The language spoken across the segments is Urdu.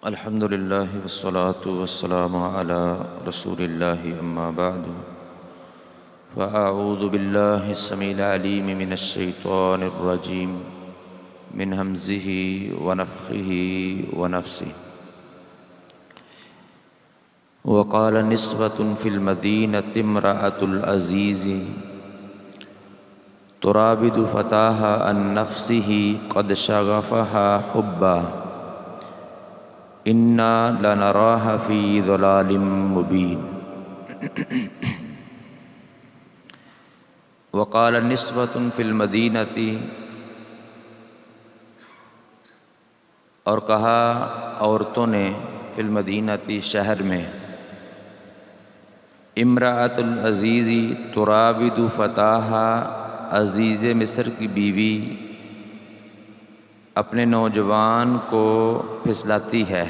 الحمد للہ والصلاة والسلام علی رسول اللہ اما بعد فاعوذ باللہ السمیع العلیم من الشیطان الرجیم من ہمزہ ونفخہ ونفثہ وقال نسوة في المدینة امرأة العزیز تراود فتاها عن نفسه قد شغفها حبا انا لنراها فی ضلال مبین وقال نسوة فی المدینۃ، اور کہا عورتوں نے فی المدینۃ شہر میں، امرأۃ العزیز تراود فتاہا، عزیز مصر کی بیوی اپنے نوجوان کو پھسلاتی ہے،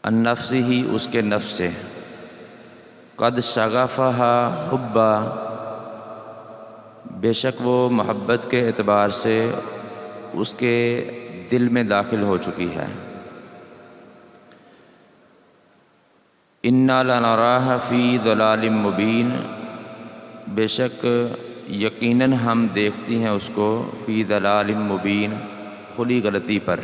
عن نفسہ، اس کے نفس سے، قد شغفہا حبا، بے شک وہ محبت کے اعتبار سے اس کے دل میں داخل ہو چکی ہے، انا لنراها فی ضلال مبین، بے شک یقیناً ہم دیکھتی ہیں اس کو فی ضلال مبین، کھلی غلطی پر۔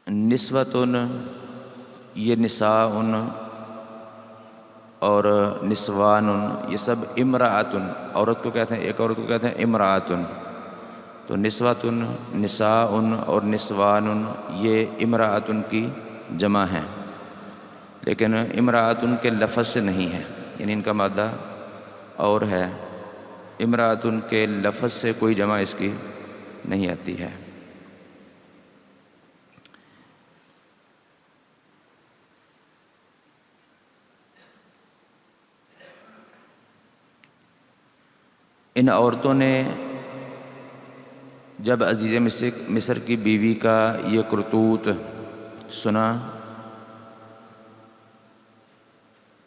نسوۃن، یہ نساء اور نسوان، یہ سب امرأۃن، عورت کو کہتے ہیں، ایک عورت کو کہتے ہیں امرأۃن، تو نسوۃن، نساء اور نسوان یہ امرأۃن کی جمع ہیں، لیکن امرأۃن کے لفظ سے نہیں ہے، یعنی ان کا مادہ اور ہے، امرأۃن کے لفظ سے کوئی جمع اس کی نہیں آتی ہے۔ ان عورتوں نے جب عزیز مصر کی بیوی کا یہ کرتوت سنا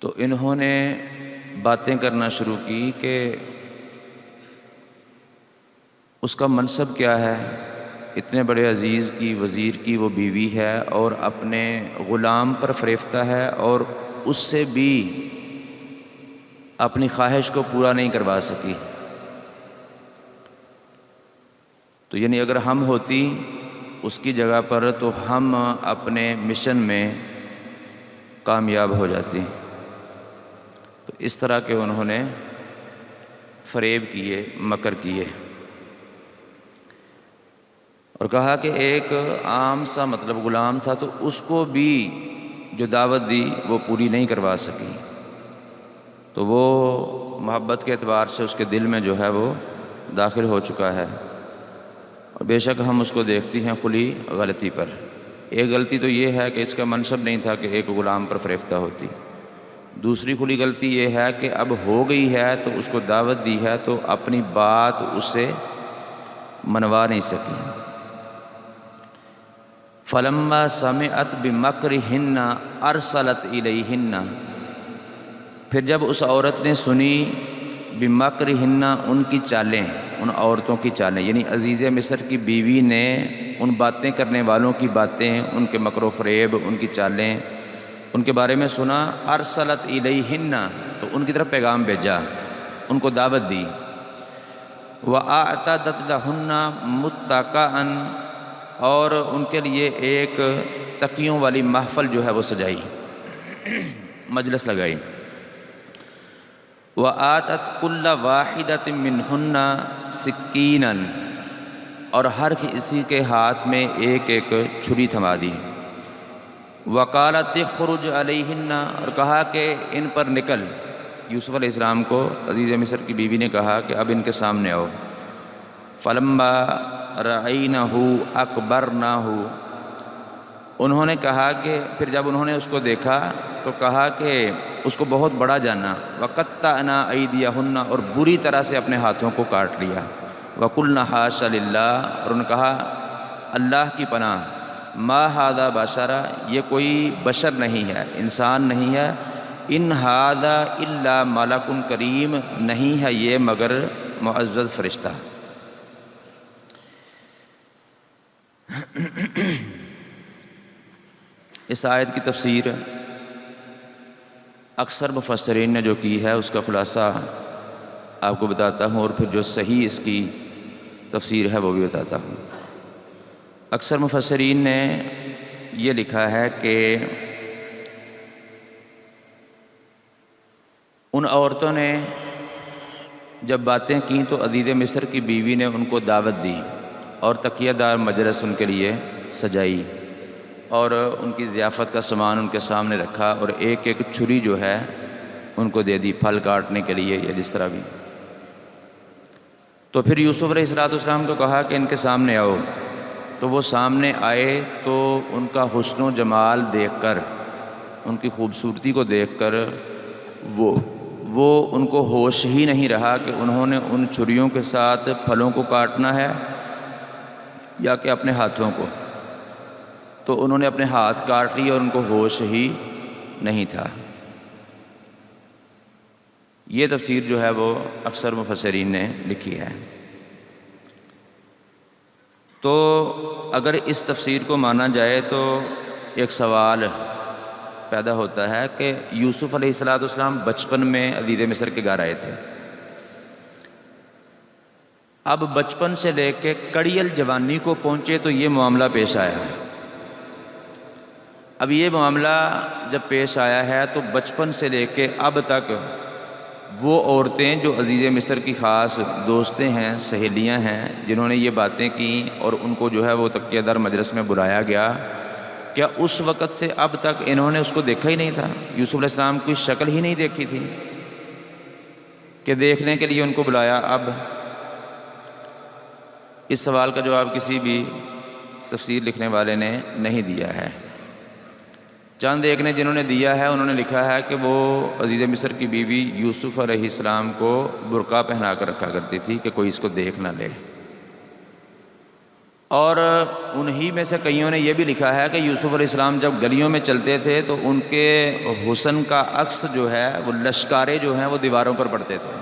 تو انہوں نے باتیں کرنا شروع کی کہ اس کا منصب کیا ہے، اتنے بڑے عزیز کی، وزیر کی وہ بیوی ہے اور اپنے غلام پر فریفتہ ہے اور اس سے بھی اپنی خواہش کو پورا نہیں کروا سکی، تو یعنی اگر ہم ہوتی اس کی جگہ پر تو ہم اپنے مشن میں کامیاب ہو جاتی، تو اس طرح کے انہوں نے فریب کیے، مکر کیے، اور کہا کہ ایک عام سا مطلب غلام تھا تو اس کو بھی جو دعوت دی وہ پوری نہیں کروا سکی، تو وہ محبت کے اعتبار سے اس کے دل میں جو ہے وہ داخل ہو چکا ہے، اور بے شک ہم اس کو دیکھتی ہیں کھلی غلطی پر۔ ایک غلطی تو یہ ہے کہ اس کا منصب نہیں تھا کہ ایک غلام پر فریفتہ ہوتی، دوسری کھلی غلطی یہ ہے کہ اب ہو گئی ہے تو اس کو دعوت دی ہے تو اپنی بات اس سے منوا نہیں سکی۔ فلما سمعت بمکرہن ارسلت الیہن، پھر جب اس عورت نے سنی بمکرہن، ان کی چالیں، ان عورتوں کی چالیں، یعنی عزیز مصر کی بیوی نے ان باتیں کرنے والوں کی باتیں، ان کے مکر و فریب، ان کی چالیں، ان کے بارے میں سنا، ارسلت الیہن، تو ان کی طرف پیغام بھیجا، ان کو دعوت دی، وَأَعْتَدَتْ لَهُنَّ مُتَّكَأً، اور ان کے لیے ایک تکیوں والی محفل جو ہے وہ سجائی، مجلس لگائی، وَآتَتْ كُلَّ وَاحِدَةٍ مِّنْهُنَّ سِكِّينًا، اور ہر کسی کے ہاتھ میں ایک ایک چھری تھما دی، وَقَالَتِ اخْرُجْ عَلَيْهِنَّ، اور کہا کہ ان پر نکل، یوسف علیہ السلام کو عزیز مصر کی بیوی نے کہا کہ اب ان کے سامنے آؤ، فَلَمَّا رَأَيْنَهُ أَكْبَرْنَاهُ، انہوں نے کہا کہ پھر جب انہوں نے اس کو دیکھا تو کہا کہ اس کو بہت بڑا جانا، وَقَطَّعْنَا أَيْدِيَهُنَّ، اور بری طرح سے اپنے ہاتھوں کو کاٹ لیا، وَقُلْنَا حَاشَ لِلَّهِ، اور انہوں نے کہا اللہ کی پناہ، ما ھذا بشرا، یہ کوئی بشر نہیں ہے، انسان نہیں ہے، ان ھذا الا ملک کریم، نہیں ہے یہ مگر معزز فرشتہ۔ اس آیت کی تفسیر اکثر مفسرین نے جو کی ہے اس کا خلاصہ آپ کو بتاتا ہوں، اور پھر جو صحیح اس کی تفسیر ہے وہ بھی بتاتا ہوں۔ اکثر مفسرین نے یہ لکھا ہے کہ ان عورتوں نے جب باتیں کیں تو عزیز مصر کی بیوی نے ان کو دعوت دی اور تکیہ دار مجلس ان کے لیے سجائی اور ان کی ضیافت کا سامان ان کے سامنے رکھا، اور ایک ایک چھری جو ہے ان کو دے دی پھل کاٹنے کے لیے یا جس طرح بھی۔ تو پھر یوسف علیہ السلام کو کہا کہ ان کے سامنے آؤ، تو وہ سامنے آئے تو ان کا حسن و جمال دیکھ کر، ان کی خوبصورتی کو دیکھ کر وہ ان کو ہوش ہی نہیں رہا کہ انہوں نے ان چھریوں کے ساتھ پھلوں کو کاٹنا ہے یا کہ اپنے ہاتھوں کو۔ تو انہوں نے اپنے ہاتھ کاٹ لیے اور ان کو ہوش ہی نہیں تھا۔ یہ تفسیر جو ہے وہ اکثر مفسرین نے لکھی ہے۔ تو اگر اس تفسیر کو مانا جائے تو ایک سوال پیدا ہوتا ہے کہ یوسف علیہ السلام بچپن میں عزیز مصر کے گھر آئے تھے، اب بچپن سے لے کے کڑیل جوانی کو پہنچے تو یہ معاملہ پیش آیا۔ اب یہ معاملہ جب پیش آیا ہے تو بچپن سے لے کے اب تک وہ عورتیں جو عزیز مصر کی خاص دوستیں ہیں، سہیلیاں ہیں، جنہوں نے یہ باتیں کیں اور ان کو جو ہے وہ تکیہ دار مجلس میں بلایا گیا، کیا اس وقت سے اب تک انہوں نے اس کو دیکھا ہی نہیں تھا؟ یوسف علیہ السلام کی شکل ہی نہیں دیکھی تھی کہ دیکھنے کے لیے ان کو بلایا؟ اب اس سوال کا جواب کسی بھی تفسیر لکھنے والے نے نہیں دیا ہے۔ چند ایک نے جنہوں نے دیا ہے انہوں نے لکھا ہے کہ وہ عزیز مصر کی بیوی یوسف علیہ السلام کو برقع پہنا کر رکھا کرتی تھی کہ کوئی اس کو دیکھ نہ لے، اور انہی میں سے کئیوں نے یہ بھی لکھا ہے کہ یوسف علیہ السلام جب گلیوں میں چلتے تھے تو ان کے حسن کا عکس جو ہے وہ لشکارے جو ہیں وہ دیواروں پر پڑتے تھے۔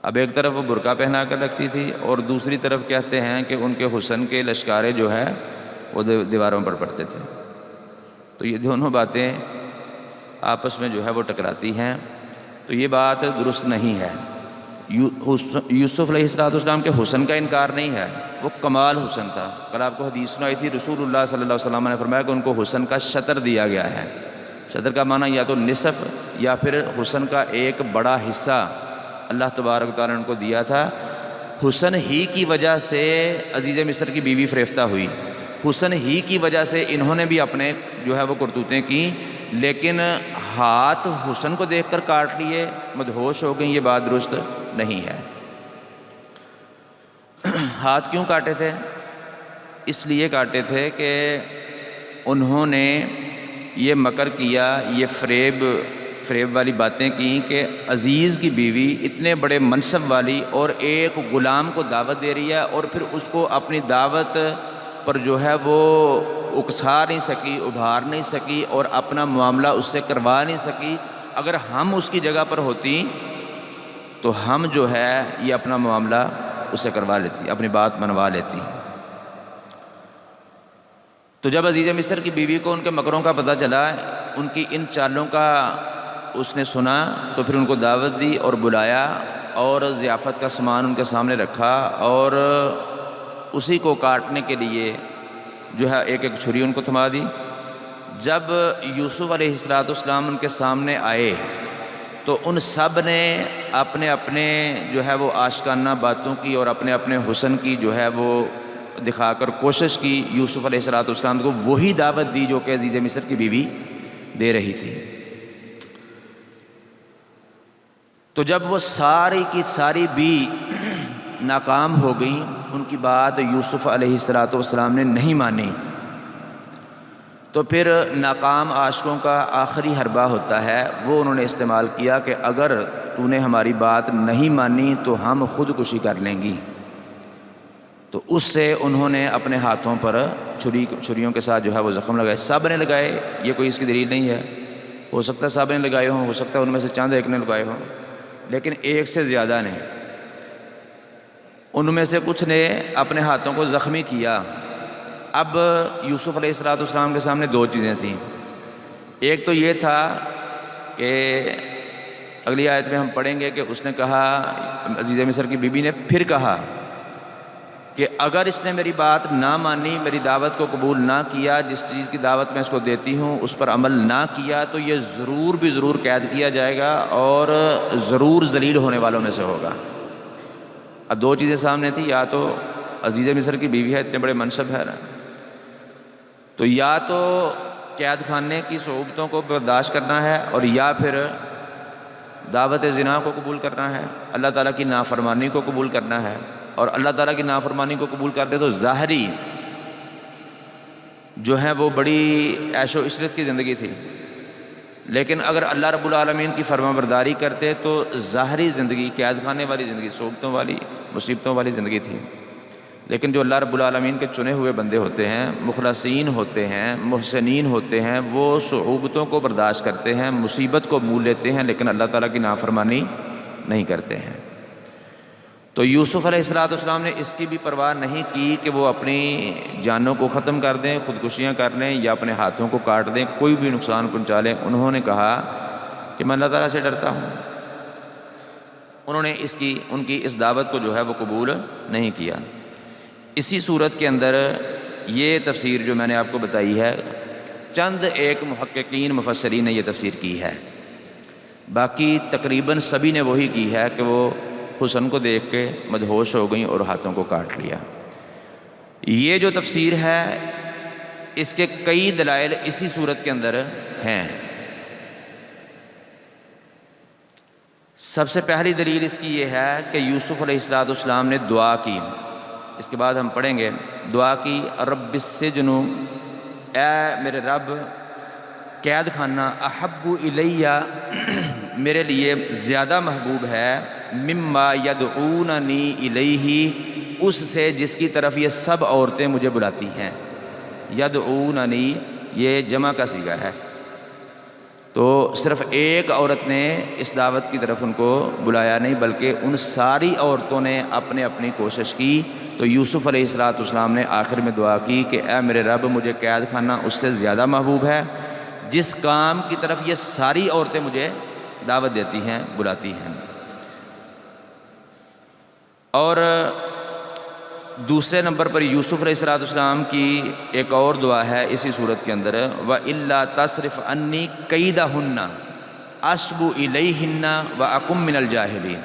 اب ایک طرف وہ برقع پہنا کر رکھتی تھی اور دوسری طرف کہتے ہیں کہ ان کے حسن کے لشکارے جو ہے وہ دیواروں پر پڑتے تھے۔ تو یہ دونوں باتیں آپس میں جو ہے وہ ٹکراتی ہیں، تو یہ بات درست نہیں ہے۔ یوسف علیہ السلام کے حسن کا انکار نہیں ہے، وہ کمال حسن تھا۔ کل آپ کو حدیث سنائی تھی، رسول اللہ صلی اللہ علیہ وسلم نے فرمایا کہ ان کو حسن کا شطر دیا گیا ہے۔ شطر کا معنی یا تو نصف یا پھر حسن کا ایک بڑا حصہ اللہ تبارک تعالیٰ نے ان کو دیا تھا۔ حسن ہی کی وجہ سے عزیز مصر کی بیوی فریفتہ ہوئی، حسن ہی کی وجہ سے انہوں نے بھی اپنے جو ہے وہ کرتوتیں کی، لیکن ہاتھ حسن کو دیکھ کر کاٹ لیے، مدہوش ہو گئیں، یہ بات درست نہیں ہے۔ ہاتھ کیوں کاٹے تھے؟ اس لیے کاٹے تھے کہ انہوں نے یہ مکر کیا، یہ فریب والی باتیں کی کہ عزیز کی بیوی اتنے بڑے منصب والی اور ایک غلام کو دعوت دے رہی ہے، اور پھر اس کو اپنی دعوت پر جو ہے وہ اکسا نہیں سکی، ابھار نہیں سکی اور اپنا معاملہ اس سے کروا نہیں سکی۔ اگر ہم اس کی جگہ پر ہوتی تو ہم جو ہے یہ اپنا معاملہ اس سے کروا لیتی، اپنی بات منوا لیتی۔ تو جب عزیز مصر کی بیوی کو ان کے مکروں کا پتہ چلا، ان کی ان چالوں کا اس نے سنا، تو پھر ان کو دعوت دی اور بلایا اور ضیافت کا سامان ان کے سامنے رکھا، اور اسی کو کاٹنے کے لیے جو ہے ایک ایک چھری ان کو تھما دی۔ جب یوسف علیہ السلام ان کے سامنے آئے تو ان سب نے اپنے اپنے جو ہے وہ آشکانہ باتوں کی اور اپنے اپنے حسن کی جو ہے وہ دکھا کر کوشش کی یوسف علیہ السلام کو وہی دعوت دی جو کہ عزیز مصر کی بیوی دے رہی تھی۔ تو جب وہ ساری کی ساری بھی ناکام ہو گئیں، ان کی بات یوسف علیہ السلام نے نہیں مانی، تو پھر ناکام عاشقوں کا آخری حربہ ہوتا ہے، وہ انہوں نے استعمال کیا کہ اگر تو نے ہماری بات نہیں مانی تو ہم خودکشی کر لیں گی۔ تو اس سے انہوں نے اپنے ہاتھوں پر چھریوں کے ساتھ جو ہے وہ زخم لگائے. سب نے لگائے، یہ کوئی اس کی دلیل نہیں ہے. ہو سکتا ہے سب نے لگائے ہوں، ہو سکتا ہے ان میں سے چند ایک نے لگائے ہوں، لیکن ایک سے زیادہ نے. ان میں سے کچھ نے اپنے ہاتھوں کو زخمی کیا. اب یوسف علیہ السلام کے سامنے دو چیزیں تھیں. ایک تو یہ تھا کہ اگلی آیت میں ہم پڑھیں گے کہ اس نے کہا، عزیز مصر کی بیوی نے پھر کہا کہ اگر اس نے میری بات نہ مانی، میری دعوت کو قبول نہ کیا، جس چیز کی دعوت میں اس کو دیتی ہوں اس پر عمل نہ کیا، تو یہ ضرور بھی ضرور قید کیا جائے گا اور ضرور ذلیل ہونے والوں میں سے ہوگا. اب دو چیزیں سامنے تھیں، یا تو عزیز مصر کی بیوی ہے، اتنے بڑے منصب ہے نا، تو یا تو قید خانے کی صعوبتوں کو برداشت کرنا ہے، اور یا پھر دعوت زنا کو قبول کرنا ہے، اللہ تعالیٰ کی نافرمانی کو قبول کرنا ہے. اور اللہ تعالیٰ کی نافرمانی کو قبول کر دے تو ظاہری جو ہے وہ بڑی عیش و عشرت کی زندگی تھی، لیکن اگر اللہ رب العالمین کی فرما برداری کرتے تو ظاہری زندگی قید خانے والی زندگی، صعوبتوں والی، مصیبتوں والی زندگی تھی. لیکن جو اللہ رب العالمین کے چنے ہوئے بندے ہوتے ہیں، مخلصین ہوتے ہیں، محسنین ہوتے ہیں، وہ صعوبتوں کو برداشت کرتے ہیں، مصیبت کو مول لیتے ہیں، لیکن اللہ تعالیٰ کی نافرمانی نہیں کرتے ہیں. تو یوسف علیہ السلام نے اس کی بھی پرواہ نہیں کی کہ وہ اپنی جانوں کو ختم کر دیں، خودکشیاں کر لیں یا اپنے ہاتھوں کو کاٹ دیں، کوئی بھی نقصان پہنچا لیں. انہوں نے کہا کہ میں اللہ تعالیٰ سے ڈرتا ہوں. انہوں نے ان کی اس دعوت کو جو ہے وہ قبول نہیں کیا. اسی صورت کے اندر یہ تفسیر جو میں نے آپ کو بتائی ہے، چند ایک محققین مفسرین نے یہ تفسیر کی ہے، باقی تقریباً سبھی نے وہی کی ہے کہ وہ حسن کو دیکھ کے مدہوش ہو گئیں اور ہاتھوں کو کاٹ لیا. یہ جو تفسیر ہے اس کے کئی دلائل اسی صورت کے اندر ہیں. سب سے پہلی دلیل اس کی یہ ہے کہ یوسف علیہ السلام نے دعا کی، اس کے بعد ہم پڑھیں گے، دعا کی رب السجن، اے میرے رب قید خانہ، احب الیہ میرے لیے زیادہ محبوب ہے، مما یدعوننی الیہ اس سے جس کی طرف یہ سب عورتیں مجھے بلاتی ہیں. یدعوننی یہ جمع کا صیغہ ہے، تو صرف ایک عورت نے اس دعوت کی طرف ان کو بلایا نہیں، بلکہ ان ساری عورتوں نے اپنے اپنی کوشش کی. تو یوسف علیہ السلام نے آخر میں دعا کی کہ اے میرے رب مجھے قید خانہ اس سے زیادہ محبوب ہے جس کام کی طرف یہ ساری عورتیں مجھے دعوت دیتی ہیں، بلاتی ہیں. اور دوسرے نمبر پر یوسف علیہ السلام کی ایک اور دعا ہے اسی صورت کے اندر، وَإِلَّا تَصْرِفْ عَنِّي كَيْدَهُنَّ أَصْبُ إِلَيْهِنَّ وَأَكُن مِّنَ الْجَاهِلِينَ.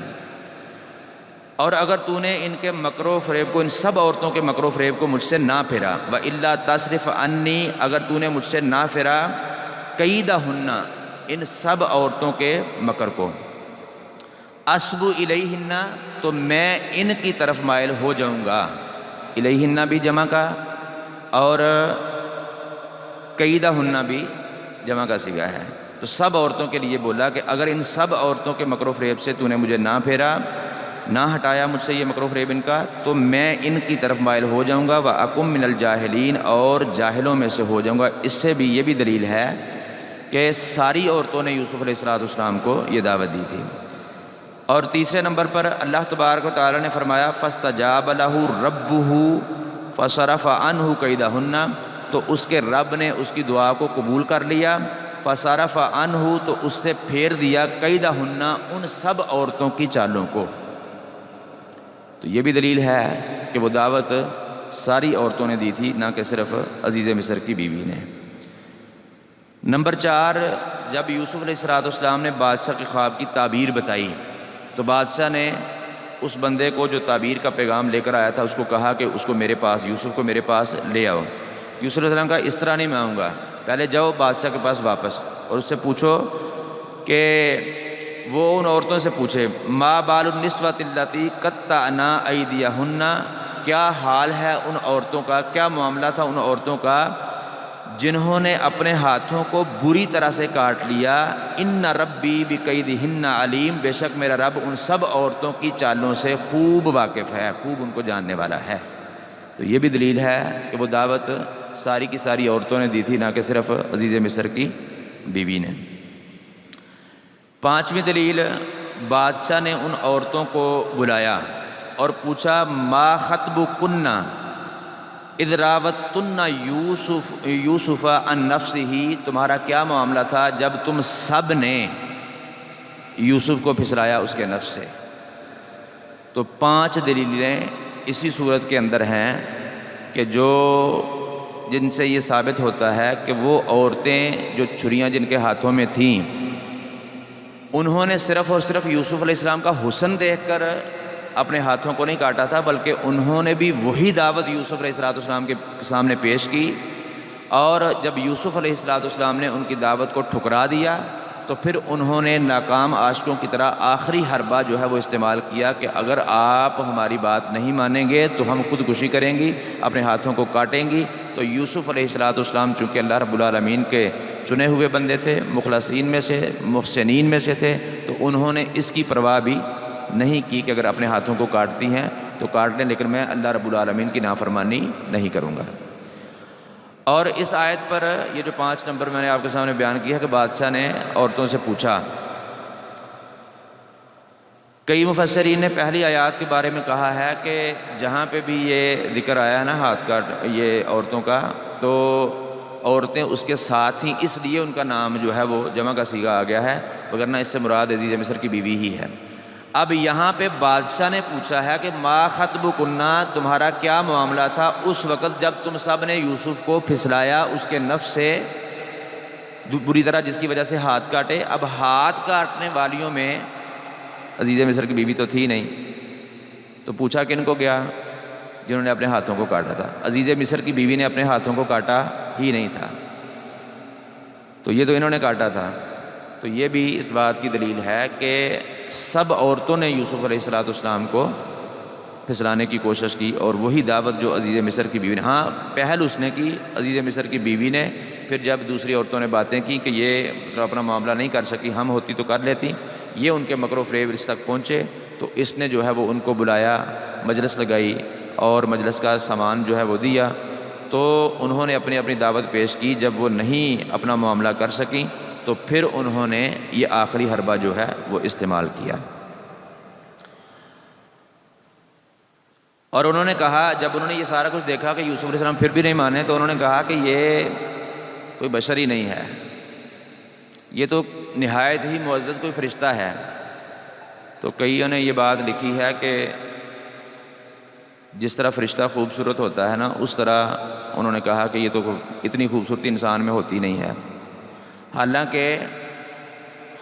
اور اگر تو نے ان کے مکر و فریب کو، ان سب عورتوں کے مکر و فریب کو مجھ سے نہ پھیرا، وَإِلَّا تَصْرِفْ عَنِّي اگر تو نے مجھ سے نہ پھیرا، كَيْدَهُنَّ ان سب عورتوں کے مکر کو، اصب الیہن تو میں ان کی طرف مائل ہو جاؤں گا. الیہن بھی جمع کا اور قیدہن بھی جمع کا صیغہ ہے. تو سب عورتوں کے لیے بولا کہ اگر ان سب عورتوں کے مکر و فریب سے تو نے مجھے نہ پھیرا، نہ ہٹایا مجھ سے یہ مکر و فریب ان کا، تو میں ان کی طرف مائل ہو جاؤں گا. وَأَكُن مِّنَ الْجَاهِلِينَ اور جاہلوں میں سے ہو جاؤں گا. اس سے بھی یہ بھی دلیل ہے کہ ساری عورتوں نے یوسف علیہ السلام کو یہ دعوت دی تھی. اور تیسرے نمبر پر اللہ تبارک و تعالیٰ نے فرمایا فَاسْتَجَابَ لَهُ رَبُّهُ فَصَرَفَ عَنْهُ كَيْدَهُنَّ تو اس کے رب نے اس کی دعا کو قبول کر لیا. فَصَرَفَ عَنْهُ تو اس سے پھیر دیا كَيْدَهُنَّ ان سب عورتوں کی چالوں کو. تو یہ بھی دلیل ہے کہ وہ دعوت ساری عورتوں نے دی تھی، نہ کہ صرف عزیز مصر کی بیوی نے. نمبر 4، جب یوسف علیہ السلام نے بادشاہ کے خواب کی تعبیر بتائی تو بادشاہ نے اس بندے کو جو تعبیر کا پیغام لے کر آیا تھا اس کو کہا کہ اس کو میرے پاس، یوسف کو میرے پاس لے آؤ. یوسف علیہ السلام کہا اس طرح نہیں میں آؤں گا، پہلے جاؤ بادشاہ کے پاس واپس اور اس سے پوچھو کہ وہ ان عورتوں سے پوچھے ما بال النسوۃ اللتی قطعن ایدیہن کیا حال ہے ان عورتوں کا، کیا معاملہ تھا ان عورتوں کا جنہوں نے اپنے ہاتھوں کو بری طرح سے کاٹ لیا. ان ربی بکیدہن علیم بے شک میرا رب ان سب عورتوں کی چالوں سے خوب واقف ہے، خوب ان کو جاننے والا ہے. تو یہ بھی دلیل ہے کہ وہ دعوت ساری کی ساری عورتوں نے دی تھی، نہ کہ صرف عزیز مصر کی بیوی نے۔ پانچویں دلیل، بادشاہ نے ان عورتوں کو بلایا اور پوچھا ما خطبکن اذ راوتن یوسف عن نفسہ، تمہارا کیا معاملہ تھا جب تم سب نے یوسف کو پھسلایا اس کے نفس سے۔ تو 5 دلیلیں اسی صورت کے اندر ہیں کہ جن سے یہ ثابت ہوتا ہے کہ وہ عورتیں جو چھریاں جن کے ہاتھوں میں تھیں، انہوں نے صرف اور صرف یوسف علیہ السلام کا حسن دیکھ کر اپنے ہاتھوں کو نہیں کاٹا تھا، بلکہ انہوں نے بھی وہی دعوت یوسف علیہ السلام کے سامنے پیش کی، اور جب یوسف علیہ السلام نے ان کی دعوت کو ٹھکرا دیا تو پھر انہوں نے ناکام عاشقوں کی طرح آخری حربہ جو ہے وہ استعمال کیا کہ اگر آپ ہماری بات نہیں مانیں گے تو ہم خودکشی کریں گی، اپنے ہاتھوں کو کاٹیں گی۔ تو یوسف علیہ السلام چونکہ اللہ رب العالمین کے چنے ہوئے بندے تھے، مخلصین میں سے، محسنین میں سے تھے، تو انہوں نے اس کی پرواہ بھی نہیں کی کہ اگر اپنے ہاتھوں کو کاٹتی ہیں تو کاٹ لیں، لیکن میں اللہ رب العالمین کی نافرمانی نہیں کروں گا۔ اور اس آیت پر یہ جو 5 نمبر میں نے آپ کے سامنے بیان کیا کہ بادشاہ نے عورتوں سے پوچھا، کئی مفسرین نے پہلی آیات کے بارے میں کہا ہے کہ جہاں پہ بھی یہ ذکر آیا ہے نا ہاتھ کا یہ عورتوں کا، تو عورتیں اس کے ساتھ ہی اس لیے ان کا نام جو ہے وہ جمع کا صیغہ آ گیا ہے، وگرنہ اس سے مراد عزیز مصر کی بیوی ہی ہے۔ اب یہاں پہ بادشاہ نے پوچھا ہے کہ ما خطبکن، تمہارا کیا معاملہ تھا اس وقت جب تم سب نے یوسف کو پھسلایا اس کے نفس سے بری طرح، جس کی وجہ سے ہاتھ کاٹے۔ اب ہاتھ کاٹنے والیوں میں عزیز مصر کی بیوی تو تھی نہیں، تو پوچھا کن کو گیا؟ جنہوں نے اپنے ہاتھوں کو کاٹا تھا۔ عزیز مصر کی بیوی نے اپنے ہاتھوں کو کاٹا ہی نہیں تھا، تو یہ تو انہوں نے کاٹا تھا۔ تو یہ بھی اس بات کی دلیل ہے کہ سب عورتوں نے یوسف علیہ السلام کو پھسلانے کی کوشش کی، اور وہی دعوت جو عزیز مصر کی بیوی نے، ہاں پہل اس نے کی عزیز مصر کی بیوی نے، پھر جب دوسری عورتوں نے باتیں کی کہ یہ اپنا معاملہ نہیں کر سکی، ہم ہوتی تو کر لیتی، یہ ان کے مکر و فریب اس تک پہنچے، تو اس نے جو ہے وہ ان کو بلایا، مجلس لگائی اور مجلس کا سامان جو ہے وہ دیا، تو انہوں نے اپنی اپنی دعوت پیش کی۔ جب وہ نہیں اپنا معاملہ کر سکیں تو پھر انہوں نے یہ آخری حربہ جو ہے وہ استعمال کیا۔ اور انہوں نے کہا، جب انہوں نے یہ سارا کچھ دیکھا کہ یوسف علیہ السلام پھر بھی نہیں مانے، تو انہوں نے کہا کہ یہ کوئی بشر ہی نہیں ہے، یہ تو نہایت ہی معزز کوئی فرشتہ ہے۔ تو کئیوں نے یہ بات لکھی ہے کہ جس طرح فرشتہ خوبصورت ہوتا ہے نا، اس طرح انہوں نے کہا کہ یہ تو اتنی خوبصورتی انسان میں ہوتی نہیں ہے۔ حالانکہ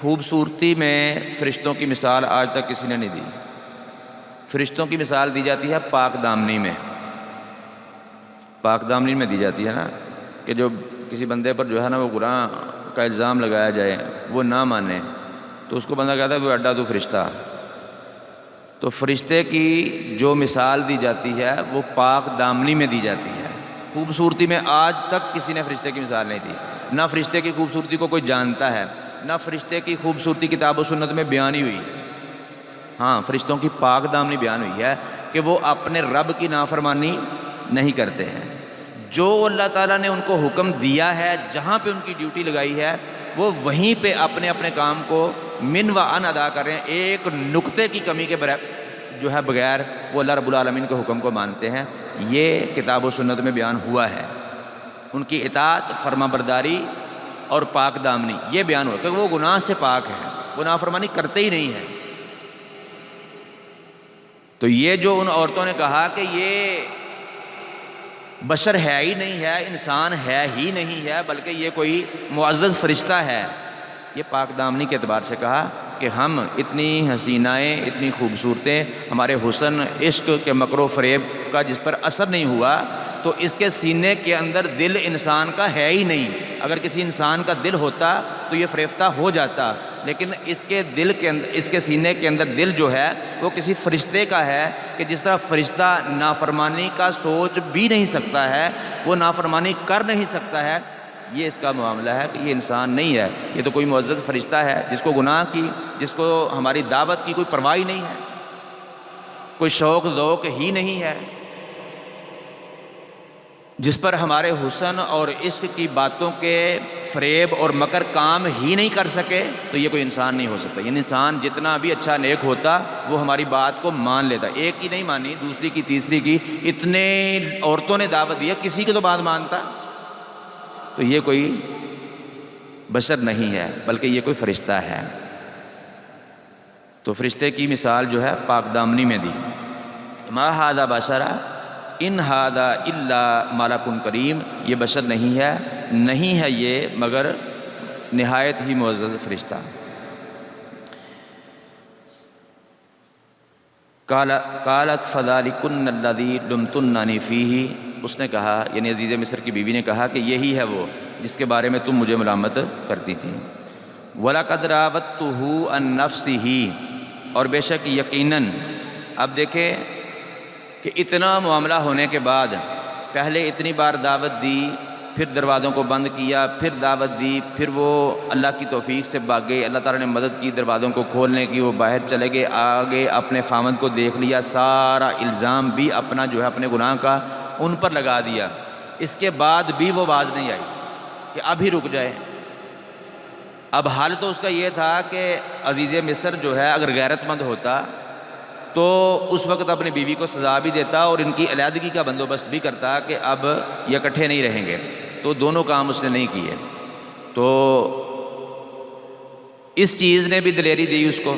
خوبصورتی میں فرشتوں کی مثال آج تک کسی نے نہیں دی۔ فرشتوں کی مثال دی جاتی ہے پاک دامنی میں، پاک دامنی میں دی جاتی ہے نا، کہ جو کسی بندے پر جو ہے نا وہ گناہ کا الزام لگایا جائے، وہ نہ مانے، تو اس کو بندہ کہتا ہے وہ اڈا تو فرشتہ۔ تو فرشتے کی جو مثال دی جاتی ہے وہ پاک دامنی میں دی جاتی ہے، خوبصورتی میں آج تک کسی نے فرشتے کی مثال نہیں دی۔ نہ فرشتے کی خوبصورتی کو کوئی جانتا ہے، نہ فرشتے کی خوبصورتی کتاب و سنت میں بیان ہی ہوئی ہے۔ ہاں فرشتوں کی پاک دامنی بیان ہوئی ہے کہ وہ اپنے رب کی نافرمانی نہیں کرتے ہیں، جو اللہ تعالیٰ نے ان کو حکم دیا ہے، جہاں پہ ان کی ڈیوٹی لگائی ہے، وہ وہیں پہ اپنے اپنے کام کو من و ان ادا کر رہے ہیں، ایک نقطے کی کمی کے جو ہے بغیر وہ اللہ رب العالمین کے حکم کو مانتے ہیں۔ یہ کتاب و سنت میں بیان ہوا ہے، ان کی اطاعت، فرما برداری اور پاک دامنی یہ بیان ہوا کہ وہ گناہ سے پاک ہیں، وہ نافرمانی کرتے ہی نہیں ہیں۔ تو یہ جو ان عورتوں نے کہا کہ یہ بشر ہے ہی نہیں ہے، انسان ہے ہی نہیں ہے، بلکہ یہ کوئی معزز فرشتہ ہے، یہ پاک دامنی کے اعتبار سے کہا کہ ہم اتنی حسینائیں، اتنی خوبصورتیں، ہمارے حسن، عشق کے مکر و فریب کا جس پر اثر نہیں ہوا، تو اس کے سینے کے اندر دل انسان کا ہے ہی نہیں۔ اگر کسی انسان کا دل ہوتا تو یہ فریفتہ ہو جاتا، لیکن اس کے دل کے اندر، اس کے سینے کے اندر دل جو ہے وہ کسی فرشتے کا ہے، کہ جس طرح فرشتہ نافرمانی کا سوچ بھی نہیں سکتا ہے، وہ نافرمانی کر نہیں سکتا ہے، یہ اس کا معاملہ ہے کہ یہ انسان نہیں ہے، یہ تو کوئی معزز فرشتہ ہے جس کو گناہ کی، جس کو ہماری دعوت کی کوئی پرواہ ہی نہیں ہے، کوئی شوق ذوق ہی نہیں ہے۔ جس پر ہمارے حسن اور عشق کی باتوں کے فریب اور مکر کام ہی نہیں کر سکے تو یہ کوئی انسان نہیں ہو سکتا. یعنی انسان جتنا بھی اچھا نیک ہوتا وہ ہماری بات کو مان لیتا. ایک کی نہیں مانی، دوسری کی، تیسری کی، اتنے عورتوں نے دعوت دیا، کسی کی تو بات مانتا. تو یہ کوئی بشر نہیں ہے بلکہ یہ کوئی فرشتہ ہے. تو فرشتے کی مثال جو ہے پاک دامنی میں دی. ما ھذا بشرا ان ھذا الا ملک کریم، یہ بشر نہیں ہے، نہیں ہے یہ مگر نہایت ہی معزز فرشتہ. قالت فذلکن الذی لمتننی فیہ، اس نے کہا یعنی عزیز مصر کی بیوی نے کہا کہ یہی ہے وہ جس کے بارے میں تم مجھے ملامت کرتی تھی. وَلَقَدْ رَاوَدتُّهُ عَن نَفْسِهِ، اور بے شک یقیناً، اب دیکھیں کہ اتنا معاملہ ہونے کے بعد پہلے اتنی بار دعوت دی، پھر دروازوں کو بند کیا، پھر دعوت دی، پھر وہ اللہ کی توفیق سے بھاگ گئے، اللہ تعالیٰ نے مدد کی دروازوں کو کھولنے کی، وہ باہر چلے گئے، آگے اپنے خامند کو دیکھ لیا، سارا الزام بھی اپنا جو ہے اپنے گناہ کا ان پر لگا دیا. اس کے بعد بھی وہ باز نہیں آئی کہ اب ہی رک جائے. اب حال تو اس کا یہ تھا کہ عزیز مصر جو ہے اگر غیرت مند ہوتا تو اس وقت اپنی بیوی کو سزا بھی دیتا اور ان کی علیحدگی کا بندوبست بھی کرتا کہ اب یہ اکٹھے نہیں رہیں گے. تو دونوں کام اس نے نہیں کیے. تو اس چیز نے بھی دلیری دی اس کو،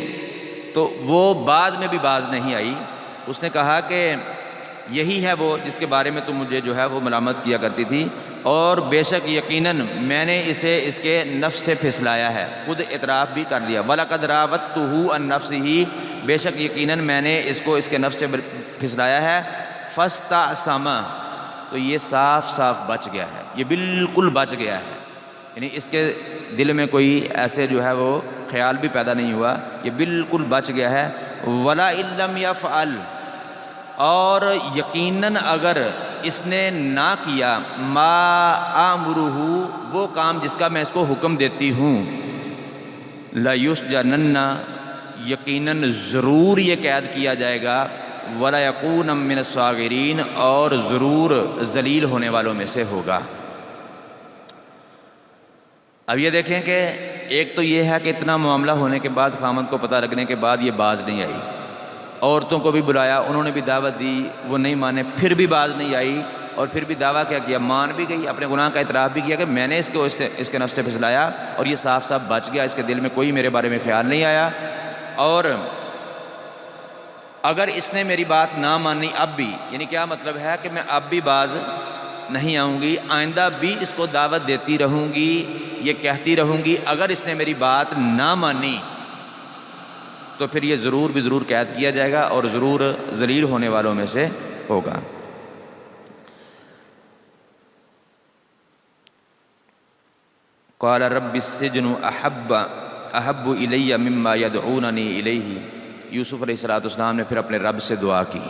تو وہ بعد میں بھی باز نہیں آئی. اس نے کہا کہ یہی ہے وہ جس کے بارے میں تم مجھے جو ہے وہ ملامت کیا کرتی تھی، اور بے شک یقیناً میں نے اسے اس کے نفس سے پھسلایا ہے. خود اعتراف بھی کر لیا. وَلَقَدْ رَاوَدتُّهُ عَن نَفْسِهِ، بے شک یقیناً میں نے اس کو اس کے نفس سے پھسلایا ہے. فَاسْتَعْصَمَ، تو یہ صاف صاف بچ گیا ہے، یہ بالکل بچ گیا ہے. یعنی اس کے دل میں کوئی ایسے جو ہے وہ خیال بھی پیدا نہیں ہوا، یہ بالکل بچ گیا ہے. وَلَئِن لَّمْ يَفْعَلْ، اور یقیناً اگر اس نے نہ کیا ما آمرہ، وہ کام جس کا میں اس کو حکم دیتی ہوں، لَيُسْجَنَنَّ، یقیناً ضرور یہ قید کیا جائے گا، وَلَيَكُونَ مِنَ الصَّاغِرِينَ، اور ضرور ذلیل ہونے والوں میں سے ہوگا. اب یہ دیکھیں کہ ایک تو یہ ہے کہ اتنا معاملہ ہونے کے بعد، خامند کو پتہ لگنے کے بعد یہ باز نہیں آئی. عورتوں کو بھی بلایا، انہوں نے بھی دعوت دی، وہ نہیں مانے، پھر بھی باز نہیں آئی. اور پھر بھی دعویٰ کیا کیا، مان بھی گئی، اپنے گناہ کا اعتراف بھی کیا کہ میں نے اس کے نفس سے پھسلایا اور یہ صاف صاف بچ گیا، اس کے دل میں کوئی میرے بارے میں خیال نہیں آیا. اور اگر اس نے میری بات نہ مانی اب بھی، یعنی کیا مطلب ہے کہ میں اب بھی باز نہیں آؤں گی، آئندہ بھی اس کو دعوت دیتی رہوں گی، یہ کہتی رہوں گی. اگر اس نے میری بات نہ مانی تو پھر یہ ضرور بھی ضرور قید کیا جائے گا اور ضرور ذلیل ہونے والوں میں سے ہوگا. قال رب السجن احب الی مما یدعوننی الیہ، یوسف علیہ السلام نے پھر اپنے رب سے دعا کی.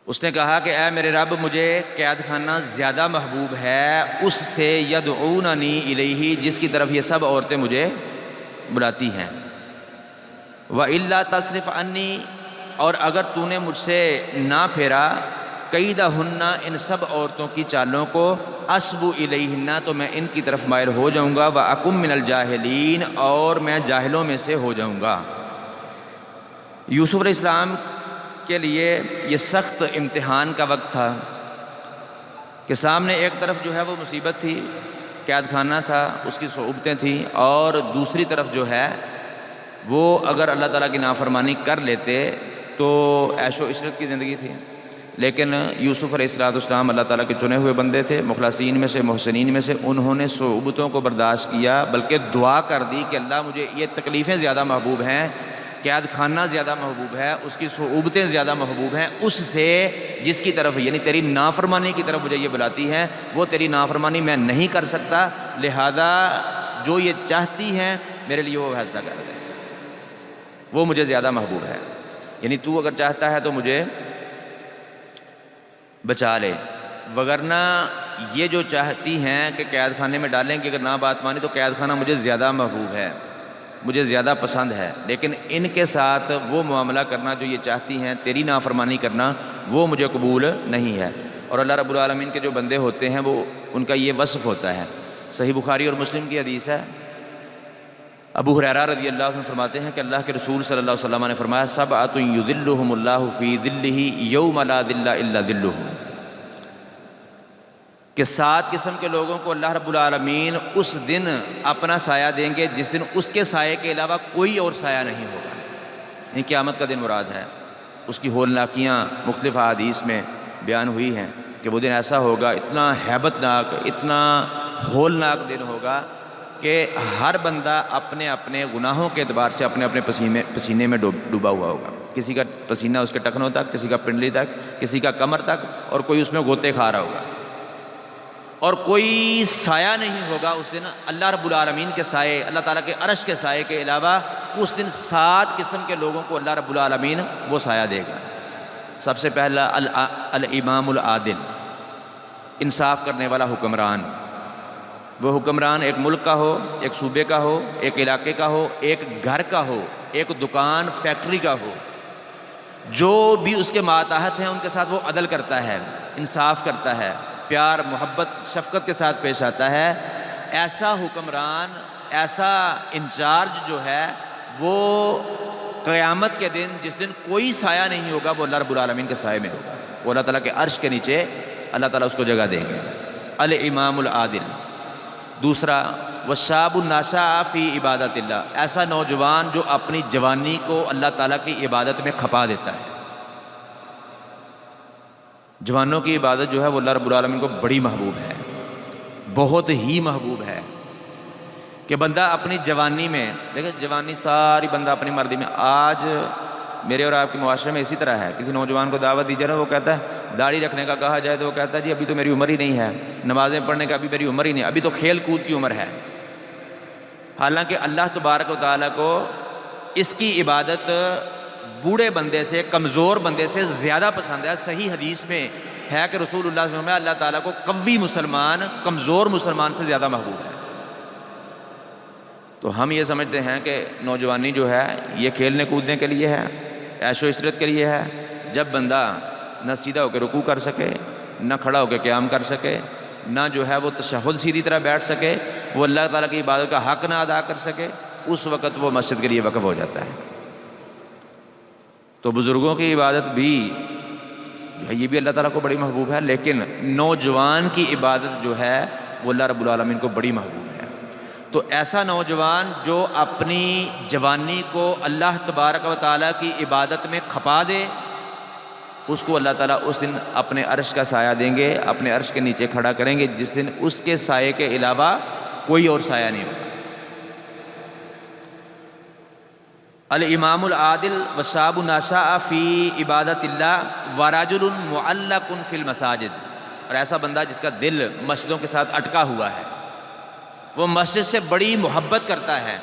اس نے کہا کہ اے میرے رب، مجھے قید خانہ زیادہ محبوب ہے اس سے یدعوننی الیہ جس کی طرف یہ سب عورتیں مجھے بلاتی ہیں. وَإِلَّا تَصْرِفْ عَنِّي، اور اگر تو نے مجھ سے نہ پھیرا، کیدہن، ان سب عورتوں کی چالوں کو، اصب الیہن، تو میں ان کی طرف مائل ہو جاؤں گا، وَأَكُن مِّنَ الْجَاهِلِينَ، اور میں جاہلوں میں سے ہو جاؤں گا. یوسف علیہ السلام کے لیے یہ سخت امتحان کا وقت تھا کہ سامنے ایک طرف جو ہے وہ مصیبت تھی، قید خانہ تھا، اس کی صعوبتیں تھیں، اور دوسری طرف جو ہے وہ اگر اللہ تعالیٰ کی نافرمانی کر لیتے تو عیش و عشرت کی زندگی تھی. لیکن یوسف علیہ السلام اللہ تعالیٰ کے چنے ہوئے بندے تھے، مخلصین میں سے، محسنین میں سے. انہوں نے صعوبتوں کو برداشت کیا، بلکہ دعا کر دی کہ اللہ مجھے یہ تکلیفیں زیادہ محبوب ہیں، قید خانہ زیادہ محبوب ہے، اس کی صعوبتیں زیادہ محبوب ہیں اس سے جس کی طرف، یعنی تیری نافرمانی کی طرف مجھے یہ بلاتی ہیں. وہ تیری نافرمانی میں نہیں کر سکتا، لہذا جو یہ چاہتی ہیں میرے لیے وہ فیصلہ کر دے، وہ مجھے زیادہ محبوب ہے. یعنی تو اگر چاہتا ہے تو مجھے بچا لے، وگرنہ یہ جو چاہتی ہیں کہ قید خانے میں ڈالیں گے، اگر نہ بات مانی تو قید خانہ مجھے زیادہ محبوب ہے. مجھے زیادہ پسند ہے، لیکن ان کے ساتھ وہ معاملہ کرنا جو یہ چاہتی ہیں، تیری نافرمانی کرنا، وہ مجھے قبول نہیں ہے۔ اور اللہ رب العالمین کے جو بندے ہوتے ہیں وہ ان کا یہ وصف ہوتا ہے۔ صحیح بخاری اور مسلم کی حدیث ہے، ابو ہریرہ رضی اللہ عنہ فرماتے ہیں کہ اللہ کے رسول صلی اللہ علیہ وسلم نے فرمایا سبعۃ یظلھم اللہ فی ظلہ یوم لا ظل الا ظلہ، کہ 7 قسم کے لوگوں کو اللہ رب العالمین اس دن اپنا سایہ دیں گے جس دن اس کے سائے کے علاوہ کوئی اور سایہ نہیں ہوگا۔ یہ قیامت کا دن مراد ہے۔ اس کی ہولناکیاں مختلف احادیث میں بیان ہوئی ہیں کہ وہ دن ایسا ہوگا، اتنا ہیبت ناک، اتنا ہولناک دن ہوگا کہ ہر بندہ اپنے اپنے گناہوں کے اعتبار سے اپنے اپنے پسینے میں ڈوبا ہوا ہوگا۔ کسی کا پسینہ اس کے ٹکنوں تک، کسی کا پنڈلی تک، کسی کا کمر تک، اور کوئی اس میں غوطے کھا رہا ہوگا، اور کوئی سایہ نہیں ہوگا اس دن اللہ رب العالمین کے سائے، اللہ تعالیٰ کے عرش کے سائے کے علاوہ۔ اس دن 7 قسم کے لوگوں کو اللہ رب العالمین وہ سایہ دے گا۔ سب سے پہلا الامام العادل، انصاف کرنے والا حکمران۔ وہ حکمران ایک ملک کا ہو، ایک صوبے کا ہو، ایک علاقے کا ہو، ایک گھر کا ہو، ایک دکان فیکٹری کا ہو، جو بھی اس کے ماتحت ہیں ان کے ساتھ وہ عدل کرتا ہے، انصاف کرتا ہے، پیار محبت شفقت کے ساتھ پیش آتا ہے۔ ایسا حکمران، ایسا انچارج جو ہے وہ قیامت کے دن، جس دن کوئی سایہ نہیں ہوگا، وہ اللہ رب العالمین کے سائے میں ہوگا۔ وہ اللہ تعالیٰ کے عرش کے نیچے اللہ تعالیٰ اس کو جگہ دیں گے۔ الامام العادل۔ دوسرا والشاب الناشأ فی عبادت اللہ، ایسا نوجوان جو اپنی جوانی کو اللہ تعالیٰ کی عبادت میں کھپا دیتا ہے۔ جوانوں کی عبادت جو ہے وہ اللہ رب العالمین کو بڑی محبوب ہے، بہت ہی محبوب ہے، کہ بندہ اپنی جوانی میں، دیکھیں جوانی ساری بندہ اپنی مرضی میں۔ آج میرے اور آپ کے معاشرے میں اسی طرح ہے، کسی نوجوان کو دعوت دی جائے نا، وہ کہتا ہے داڑھی رکھنے کا کہا جائے تو وہ کہتا ہے جی ابھی تو میری عمر ہی نہیں ہے، نمازیں پڑھنے کا ابھی میری عمر ہی نہیں، ابھی تو کھیل کود کی عمر ہے۔ حالانکہ اللہ تبارک و تعالیٰ کو اس کی عبادت بوڑھے بندے سے، کمزور بندے سے زیادہ پسند ہے۔ صحیح حدیث میں ہے کہ رسول اللہ صلی اللہ علیہ وسلم نے اللہ تعالیٰ کو قوی مسلمان کمزور مسلمان سے زیادہ محبوب ہے۔ تو ہم یہ سمجھتے ہیں کہ نوجوانی جو ہے یہ کھیلنے کودنے کے لیے ہے، عیش و عشرت کے لیے ہے۔ جب بندہ نہ سیدھا ہو کے رکوع کر سکے، نہ کھڑا ہو کے قیام کر سکے، نہ جو ہے وہ تشہد سیدھی طرح بیٹھ سکے، وہ اللہ تعالیٰ کی عبادت کا حق نہ ادا کر سکے، اس وقت وہ مسجد کے لیے وقف ہو جاتا ہے۔ تو بزرگوں کی عبادت بھی جو ہے یہ بھی اللہ تعالیٰ کو بڑی محبوب ہے، لیکن نوجوان کی عبادت جو ہے وہ اللہ رب العالمین کو بڑی محبوب ہے۔ تو ایسا نوجوان جو اپنی جوانی کو اللہ تبارک و تعالیٰ کی عبادت میں کھپا دے، اس کو اللہ تعالیٰ اس دن اپنے عرش کا سایہ دیں گے، اپنے عرش کے نیچے کھڑا کریں گے، جس دن اس کے سائے کے علاوہ کوئی اور سایہ نہیں ہوگا۔ الامام العادل والشاب الناشأ فی عبادت اللہ ورجل معلق فی المساجد، اور ایسا بندہ جس کا دل مسجدوں کے ساتھ اٹکا ہوا ہے، وہ مسجد سے بڑی محبت کرتا ہے،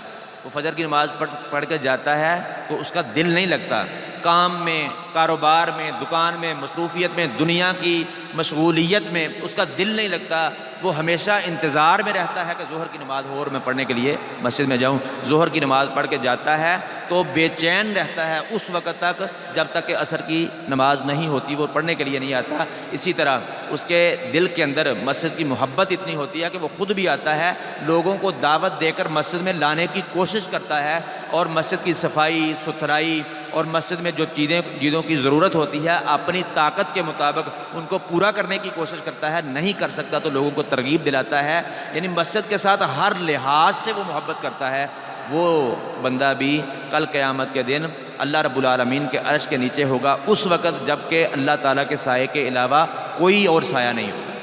وہ فجر کی نماز پڑھ کے جاتا ہے تو اس کا دل نہیں لگتا، کام میں، کاروبار میں، دکان میں، مصروفیت میں، دنیا کی مشغولیت میں اس کا دل نہیں لگتا، وہ ہمیشہ انتظار میں رہتا ہے کہ ظہر کی نماز ہو اور میں پڑھنے کے لیے مسجد میں جاؤں۔ ظہر کی نماز پڑھ کے جاتا ہے تو بے چین رہتا ہے اس وقت تک جب تک کہ عصر کی نماز نہیں ہوتی، وہ پڑھنے کے لیے نہیں آتا۔ اسی طرح اس کے دل کے اندر مسجد کی محبت اتنی ہوتی ہے کہ وہ خود بھی آتا ہے، لوگوں کو دعوت دے کر مسجد میں لانے کی کوشش کرتا ہے، اور مسجد کی صفائی ستھرائی اور مسجد میں جو چیزوں کی ضرورت ہوتی ہے اپنی طاقت کے مطابق ان کو پورا کرنے کی کوشش کرتا ہے۔ نہیں کر سکتا تو لوگوں کو ترغیب دلاتا ہے، یعنی مسجد کے ساتھ ہر لحاظ سے وہ محبت کرتا ہے۔ وہ بندہ بھی کل قیامت کے دن اللہ رب العالمین کے عرش کے نیچے ہوگا، اس وقت جب کہ اللہ تعالیٰ کے سائے کے علاوہ کوئی اور سایہ نہیں ہوگا۔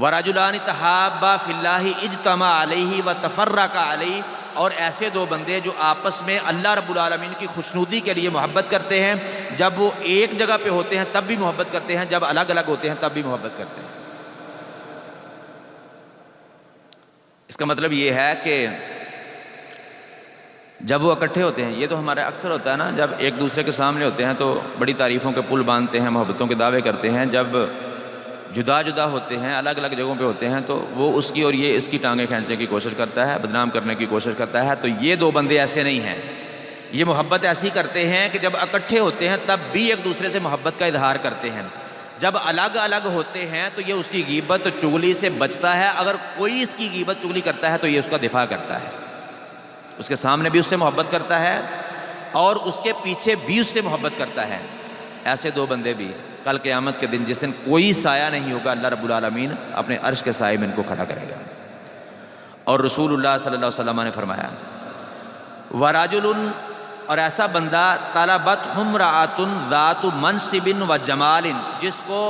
وَرَجُلَانِ تَحَابَّا فِي اللَّهِ اجْتَمَعَ عَلَيْهِ وَتَفَرَّقَ عَلَيْهِ، اور ایسے دو بندے جو آپس میں اللہ رب العالمین کی خوشنودی کے لیے محبت کرتے ہیں، جب وہ ایک جگہ پہ ہوتے ہیں تب بھی محبت کرتے ہیں، جب الگ الگ ہوتے ہیں تب بھی محبت کرتے ہیں۔ اس کا مطلب یہ ہے کہ جب وہ اکٹھے ہوتے ہیں، یہ تو ہمارا اکثر ہوتا ہے نا، جب ایک دوسرے کے سامنے ہوتے ہیں تو بڑی تعریفوں کے پل باندھتے ہیں، محبتوں کے دعوے کرتے ہیں، جب جدا جدا ہوتے ہیں، الگ الگ جگہوں پہ ہوتے ہیں، تو وہ اس کی اور یہ اس کی ٹانگیں کھینچنے کی کوشش کرتا ہے، بدنام کرنے کی کوشش کرتا ہے۔ تو یہ دو بندے ایسے نہیں ہیں، یہ محبت ایسی کرتے ہیں کہ جب اکٹھے ہوتے ہیں تب بھی ایک دوسرے سے محبت کا اظہار کرتے ہیں، جب الگ الگ ہوتے ہیں تو یہ اس کی غیبت چغلی سے بچتا ہے، اگر کوئی اس کی غیبت چغلی کرتا ہے تو یہ اس کا دفاع کرتا ہے، اس کے سامنے بھی اس سے محبت کرتا ہے اور اس کے پیچھے بھی اس سے محبت کرتا ہے۔ ایسے دو بندے بھی کل قیامت کے دن، جس دن کوئی سایہ نہیں ہوگا، اللہ رب العالمین اپنے عرش کے سائے میں ان کو کھڑا کرے گا۔ اور رسول اللہ صلی اللہ علیہ وسلم نے فرمایا وَرَجُلٌ، اور ایسا بندہ طَلَبَتْهُ امْرَأَةٌ ذَاتُ مَنْصِبٍ وَجَمَالٍ، جس کو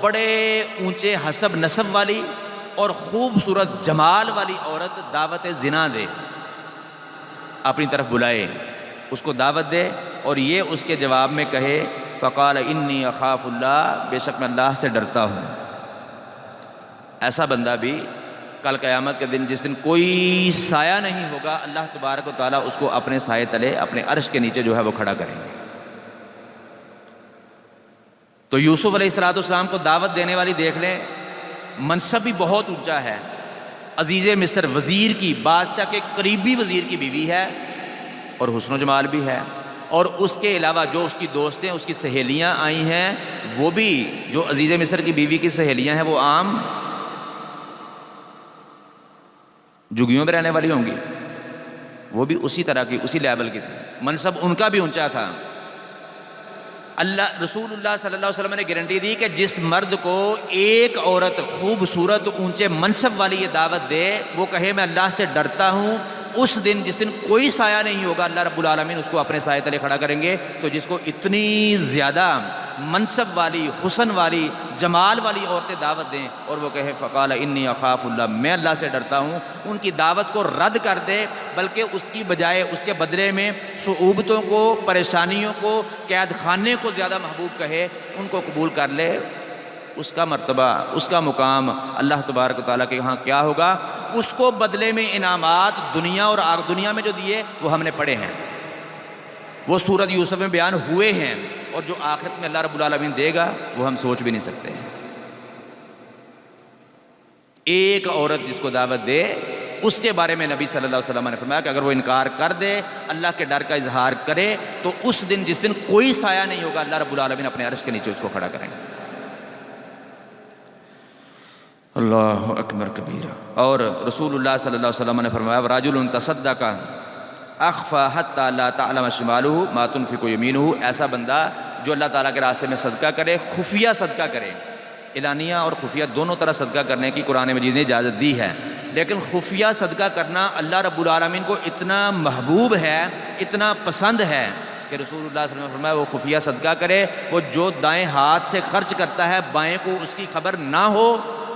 بڑے اونچے حسب نسب والی اور خوبصورت جمال والی عورت دعوت زنا دے، اپنی طرف بلائے، اس کو دعوت دے اور یہ اس کے جواب میں کہے فقال انی اخاف اللہ، بے شک میں اللہ سے ڈرتا ہوں۔ ایسا بندہ بھی کل قیامت کے دن، جس دن کوئی سایہ نہیں ہوگا، اللہ تبارک و تعالیٰ اس کو اپنے سائے تلے، اپنے عرش کے نیچے جو ہے وہ کھڑا کریں گے۔ تو یوسف علیہ السلام کو دعوت دینے والی دیکھ لیں، منصب بھی بہت اونچا ہے، عزیز مصر، وزیر کی، بادشاہ کے قریبی وزیر کی بیوی ہے اور حسن و جمال بھی ہے، اور اس کے علاوہ جو اس کی دوستیں، اس کی سہیلیاں آئی ہیں، وہ بھی جو عزیز مصر کی بیوی کی سہیلیاں ہیں وہ عام جھگیوں میں رہنے والی ہوں گی، وہ بھی اسی طرح کی، اسی لیول کی تھی، منصب ان کا بھی اونچا تھا۔ رسول اللہ صلی اللہ علیہ وسلم نے گارنٹی دی کہ جس مرد کو ایک عورت خوبصورت اونچے منصب والی یہ دعوت دے، وہ کہے میں اللہ سے ڈرتا ہوں، اس دن جس دن کوئی سایہ نہیں ہوگا، اللہ رب العالمین اس کو اپنے سائے تلے کھڑا کریں گے۔ تو جس کو اتنی زیادہ منصب والی، حسن والی، جمال والی عورتیں دعوت دیں اور وہ کہے فقال انی اخاف اللہ، میں اللہ سے ڈرتا ہوں، ان کی دعوت کو رد کر دے، بلکہ اس کی بجائے اس کے بدلے میں صعوبتوں کو، پریشانیوں کو، قید خانے کو زیادہ محبوب کہے، ان کو قبول کر لے، اس کا مرتبہ، اس کا مقام اللہ تبارک و تعالیٰ کے ہاں کیا ہوگا؟ اس کو بدلے میں انعامات دنیا اور دنیا میں جو دیے وہ ہم نے پڑھے ہیں، وہ سورۃ یوسف میں بیان ہوئے ہیں، اور جو آخرت میں اللہ رب العالمین دے گا وہ ہم سوچ بھی نہیں سکتے ہیں۔ ایک عورت جس کو دعوت دے، اس کے بارے میں نبی صلی اللہ علیہ وسلم نے فرمایا کہ اگر وہ انکار کر دے، اللہ کے ڈر کا اظہار کرے، تو اس دن جس دن کوئی سایہ نہیں ہوگا، اللہ رب العالمین اپنے عرش کے نیچے اس کو کھڑا کریں گے۔ اللہ اکبر کبیرہ۔ اور رسول اللہ صلی اللہ علیہ وسلم نے فرمایا رجل تصدق اخفى حتى لا تعلم شماله ما تنفق يمينه، ایسا بندہ جو اللہ تعالیٰ کے راستے میں صدقہ کرے، خفیہ صدقہ کرے، اعلانیہ اور خفیہ دونوں طرح صدقہ کرنے کی قرآن مجید نے اجازت دی ہے، لیکن خفیہ صدقہ کرنا اللہ رب العالمین کو اتنا محبوب ہے، اتنا پسند ہے کہ رسول اللہ صلی اللہ علیہ وسلم نے فرمایا وہ خفیہ صدقہ کرے، وہ جو دائیں ہاتھ سے خرچ کرتا ہے بائیں کو اس کی خبر نہ ہو،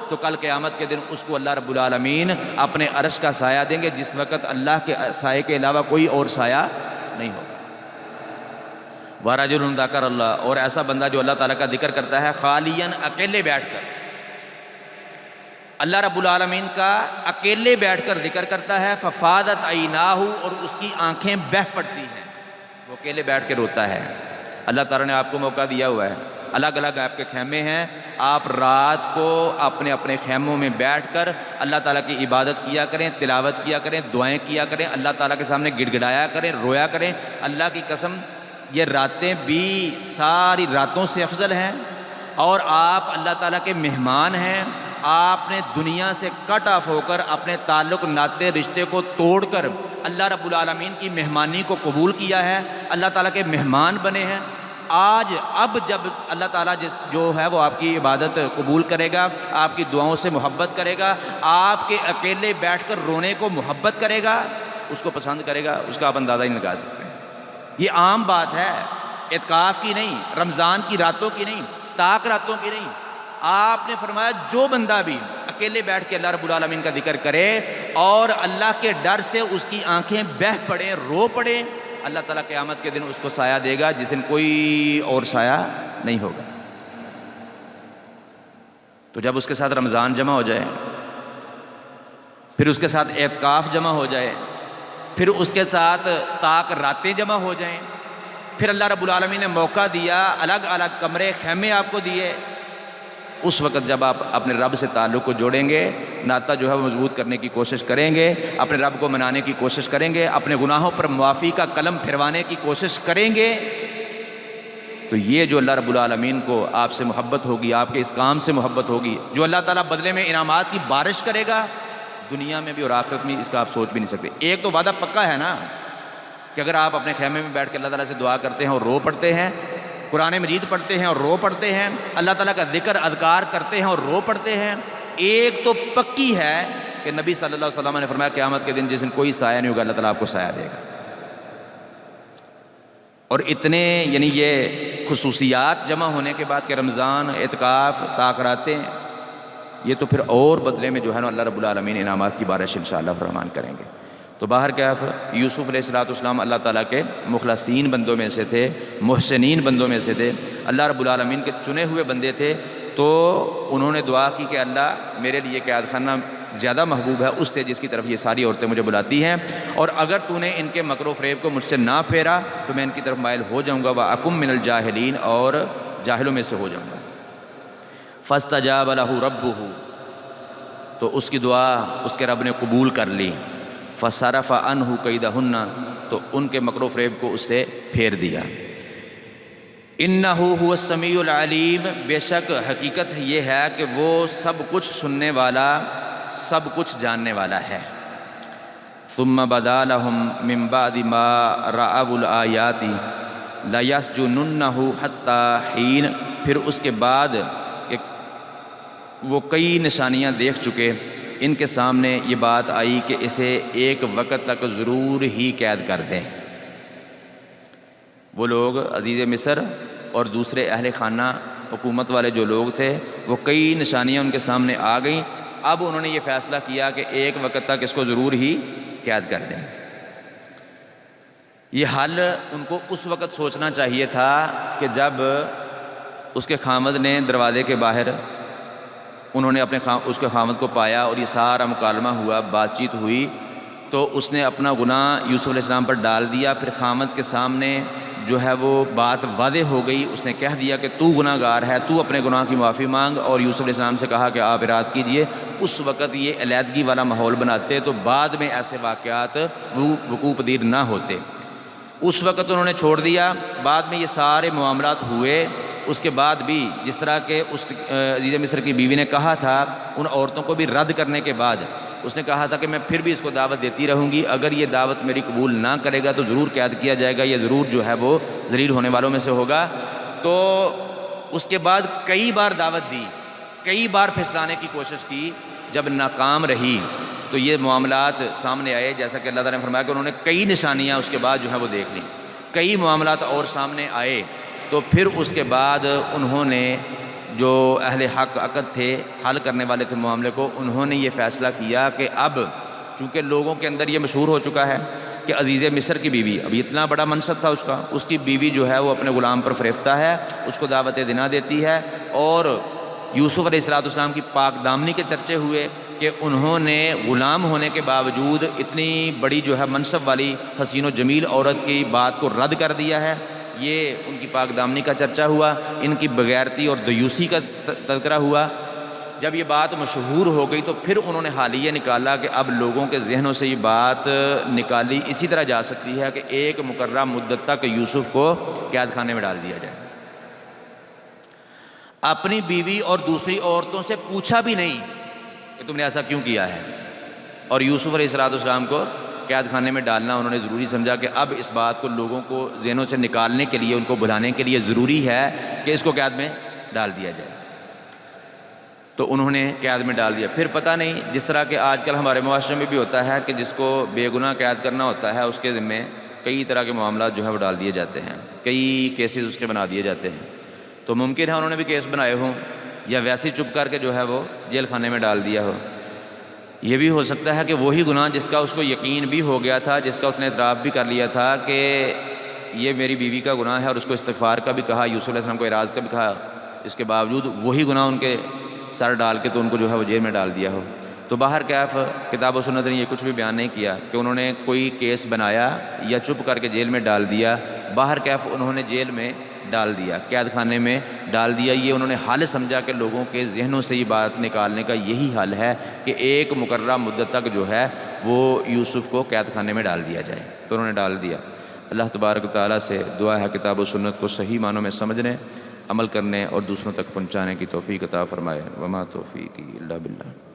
تو کل قیامت کے دن اس کو اللہ رب العالمین اپنے عرش کا سایہ دیں گے، جس وقت اللہ کے سائے کے علاوہ کوئی اور سایہ نہیں ہوگا۔ وَرَجُلٌ ذَكَرَ اللَّهَ، اور ایسا بندہ جو اللہ تعالیٰ کا ذکر کرتا ہے خالیاً، اکیلے بیٹھ کر، اللہ رب العالمین کا اکیلے بیٹھ کر ذکر کرتا ہے، فَفَاضَتْ عَيْنَاهُ، اور اس کی آنکھیں بہہ پڑتی ہیں، وہ اکیلے بیٹھ کے روتا ہے۔ اللہ تعالیٰ نے آپ کو موقع دیا ہوا ہے، الگ الگ آپ کے خیمے ہیں، آپ رات کو اپنے اپنے خیموں میں بیٹھ کر اللہ تعالیٰ کی عبادت کیا کریں، تلاوت کیا کریں، دعائیں کیا کریں، اللہ تعالیٰ کے سامنے گڑ گڑایا کریں، رویا کریں۔ اللہ کی قسم یہ راتیں بھی ساری راتوں سے افضل ہیں، اور آپ اللہ تعالیٰ کے مہمان ہیں، آپ نے دنیا سے کٹ آف ہو کر اپنے تعلق ناطے رشتے کو توڑ کر اللہ رب العالمین کی مہمانی کو قبول کیا ہے، اللہ تعالیٰ کے مہمان بنے ہیں۔ آج اب جب اللہ تعالیٰ جو ہے وہ آپ کی عبادت قبول کرے گا، آپ کی دعاؤں سے محبت کرے گا، آپ کے اکیلے بیٹھ کر رونے کو محبت کرے گا، اس کو پسند کرے گا، اس کا آپ اندازہ ہی نہیں لگا سکتے۔ یہ عام بات ہے، اعتکاف کی نہیں، رمضان کی راتوں کی نہیں، طاق راتوں کی نہیں۔ آپ نے فرمایا جو بندہ بھی اکیلے بیٹھ کے اللہ رب العالمین کا ذکر کرے اور اللہ کے ڈر سے اس کی آنکھیں بہہ پڑیں، رو پڑیں، اللہ تعالیٰ قیامت کے دن اس کو سایہ دے گا جس دن کوئی اور سایہ نہیں ہوگا۔ تو جب اس کے ساتھ رمضان جمع ہو جائے، پھر اس کے ساتھ اعتکاف جمع ہو جائے، پھر اس کے ساتھ طاق راتیں جمع ہو جائیں، پھر اللہ رب العالمین نے موقع دیا، الگ الگ کمرے، خیمے آپ کو دیے، اس وقت جب آپ اپنے رب سے تعلق کو جوڑیں گے، ناطہ جو ہے وہ مضبوط کرنے کی کوشش کریں گے، اپنے رب کو منانے کی کوشش کریں گے، اپنے گناہوں پر معافی کا قلم پھروانے کی کوشش کریں گے، تو یہ جو اللہ رب العالمین کو آپ سے محبت ہوگی، آپ کے اس کام سے محبت ہوگی، جو اللہ تعالیٰ بدلے میں انعامات کی بارش کرے گا، دنیا میں بھی اور آخرت میں اس کا آپ سوچ بھی نہیں سکتے۔ ایک تو وعدہ پکا ہے نا کہ اگر آپ اپنے خیمے میں بیٹھ کے اللہ تعالیٰ سے دعا کرتے ہیں اور رو پڑھتے ہیں، قرآن مجید پڑھتے ہیں اور رو پڑھتے ہیں، اللہ تعالیٰ کا ذکر اذکار کرتے ہیں اور رو پڑھتے ہیں، ایک تو پکی ہے کہ نبی صلی اللہ علیہ وسلم نے فرمایا قیامت کے دن جس دن کوئی سایہ نہیں ہوگا اللہ تعالیٰ آپ کو سایہ دے گا۔ اور اتنے یعنی یہ خصوصیات جمع ہونے کے بعد کہ رمضان، اعتکاف، تاکراتیں، یہ تو پھر اور بدلے میں جو ہے نا اللہ رب العالمین انعامات کی بارش انشاءاللہ الرحمن کریں گے۔ تو باہر کیف یوسف علیہ السلام اللہ تعالیٰ کے مخلصین بندوں میں سے تھے، محسنین بندوں میں سے تھے، اللہ رب العالمین کے چنے ہوئے بندے تھے، تو انہوں نے دعا کی کہ اللہ میرے لیے قید خانہ زیادہ محبوب ہے اس سے جس کی طرف یہ ساری عورتیں مجھے بلاتی ہیں، اور اگر تو نے ان کے مکر و فریب کو مجھ سے نہ پھیرا تو میں ان کی طرف مائل ہو جاؤں گا، وَأَكُمْ مِنَ الْجَاهِلِينَ، اور جاہلوں میں سے ہو جاؤں گا۔ فَاسْتَجَابَ لَهُ رَبُّهُ، تو اس کی دعا اس کے رب نے قبول کر لی، فَصَرَفَ عَنْهُ كَيْدَهُنَّ، تو ان کے مکر و فریب کو اس سے پھیر دیا۔ إِنَّهُ هُوَ السَّمِيعُ الْعَلِيمُ، بے شک حقیقت یہ ہے کہ وہ سب کچھ سننے والا، سب کچھ جاننے والا ہے۔ ثُمَّ بَدَا لَهُم مِّن بَعْدِ مَا رَأَوُا الْآيَاتِ لَيَسْجُنُنَّهُ حَتَّىٰ حِينٍ، پھر اس کے بعد کہ وہ کئی نشانیاں دیکھ چکے، ان کے سامنے یہ بات آئی کہ اسے ایک وقت تک ضرور ہی قید کر دیں۔ وہ لوگ عزیز مصر اور دوسرے اہل خانہ حکومت والے جو لوگ تھے، وہ کئی نشانیاں ان کے سامنے آ گئیں، اب انہوں نے یہ فیصلہ کیا کہ ایک وقت تک اس کو ضرور ہی قید کر دیں۔ یہ حل ان کو اس وقت سوچنا چاہیے تھا کہ جب اس کے خامد نے دروازے کے باہر انہوں نے اس کے خامد کو پایا اور یہ سارا مکالمہ ہوا، بات چیت ہوئی، تو اس نے اپنا گناہ یوسف علیہ السلام پر ڈال دیا، پھر خامد کے سامنے جو ہے وہ بات واضح ہو گئی، اس نے کہہ دیا کہ تو گناہ گار ہے، تو اپنے گناہ کی معافی مانگ، اور یوسف علیہ السلام سے کہا کہ آپ اراد کیجئے۔ اس وقت یہ علیحدگی والا ماحول بناتے تو بعد میں ایسے واقعات وقوع پذیر نہ ہوتے۔ اس وقت انہوں نے چھوڑ دیا، بعد میں یہ سارے معاملات ہوئے، اس کے بعد بھی جس طرح کہ اس عزیز مصر کی بیوی نے کہا تھا، ان عورتوں کو بھی رد کرنے کے بعد اس نے کہا تھا کہ میں پھر بھی اس کو دعوت دیتی رہوں گی، اگر یہ دعوت میری قبول نہ کرے گا تو ضرور قید کیا جائے گا، یہ ضرور جو ہے وہ ذلیل ہونے والوں میں سے ہوگا۔ تو اس کے بعد کئی بار دعوت دی، کئی بار پھسلانے کی کوشش کی، جب ناکام رہی تو یہ معاملات سامنے آئے، جیسا کہ اللہ تعالیٰ نے فرمایا کہ انہوں نے کئی نشانیاں اس کے بعد جو ہے وہ دیکھ لیں، کئی معاملات اور سامنے آئے، تو پھر اس کے بعد انہوں نے جو اہل حق عقد تھے، حل کرنے والے تھے معاملے کو، انہوں نے یہ فیصلہ کیا کہ اب چونکہ لوگوں کے اندر یہ مشہور ہو چکا ہے کہ عزیز مصر کی بیوی، اب اتنا بڑا منصب تھا اس کا، اس کی بیوی جو ہے وہ اپنے غلام پر فریفتہ ہے، اس کو دعوت دینا دیتی ہے، اور یوسف علیہ السلام کی پاک دامنی کے چرچے ہوئے کہ انہوں نے غلام ہونے کے باوجود اتنی بڑی جو ہے منصب والی حسین و جمیل عورت کی بات کو رد کر دیا ہے، یہ ان کی پاک دامنی کا چرچا ہوا، ان کی بغیرتی اور دیوسی کا تذکرہ ہوا۔ جب یہ بات مشہور ہو گئی تو پھر انہوں نے حالیہ نکالا کہ اب لوگوں کے ذہنوں سے یہ بات نکالی اسی طرح جا سکتی ہے کہ ایک مقررہ مدت تک یوسف کو قید خانے میں ڈال دیا جائے۔ اپنی بیوی اور دوسری عورتوں سے پوچھا بھی نہیں کہ تم نے ایسا کیوں کیا ہے، اور یوسف علیہ السلام کو قید خانے میں ڈالنا انہوں نے ضروری سمجھا کہ اب اس بات کو لوگوں کو ذہنوں سے نکالنے کے لیے، ان کو بھلانے کے لیے ضروری ہے کہ اس کو قید میں ڈال دیا جائے، تو انہوں نے قید میں ڈال دیا۔ پھر پتہ نہیں، جس طرح کہ آج کل ہمارے معاشرے میں بھی ہوتا ہے کہ جس کو بے گناہ قید کرنا ہوتا ہے اس کے ذمے کئی طرح کے معاملات جو ہے وہ ڈال دیے جاتے ہیں، کئی کیسز اس کے بنا دیے جاتے ہیں، تو ممکن ہے انہوں نے بھی کیس بنائے ہوں یا ویسے چپ کر کے جو ہے وہ جیل خانے میں ڈال دیا ہو۔ یہ بھی ہو سکتا ہے کہ وہی گناہ جس کا اس کو یقین بھی ہو گیا تھا، جس کا اس نے اعتراف بھی کر لیا تھا کہ یہ میری بیوی کا گناہ ہے، اور اس کو استغفار کا بھی کہا، یوسف علیہ السلام کو اعراض کا بھی کہا، اس کے باوجود وہی گناہ ان کے سر ڈال کے تو ان کو جو ہے وہ جیل میں ڈال دیا ہو۔ تو تو باہر کیف کتاب و سنت نے یہ کچھ بھی بیان نہیں کیا کہ انہوں نے کوئی کیس بنایا یا چپ کر کے جیل میں ڈال دیا، باہر کیف انہوں نے جیل میں ڈال دیا، قید خانے میں ڈال دیا۔ یہ انہوں نے حل سمجھا کہ لوگوں کے ذہنوں سے یہ بات نکالنے کا یہی حل ہے کہ ایک مقررہ مدت تک جو ہے وہ یوسف کو قید خانے میں ڈال دیا جائے، تو انہوں نے ڈال دیا۔ اللہ تبارک و تعالیٰ سے دعا ہے کتاب و سنت کو صحیح معنوں میں سمجھنے، عمل کرنے اور دوسروں تک پہنچانے کی توفیق عطا فرمائے۔ وما توفیقی الا باللہ۔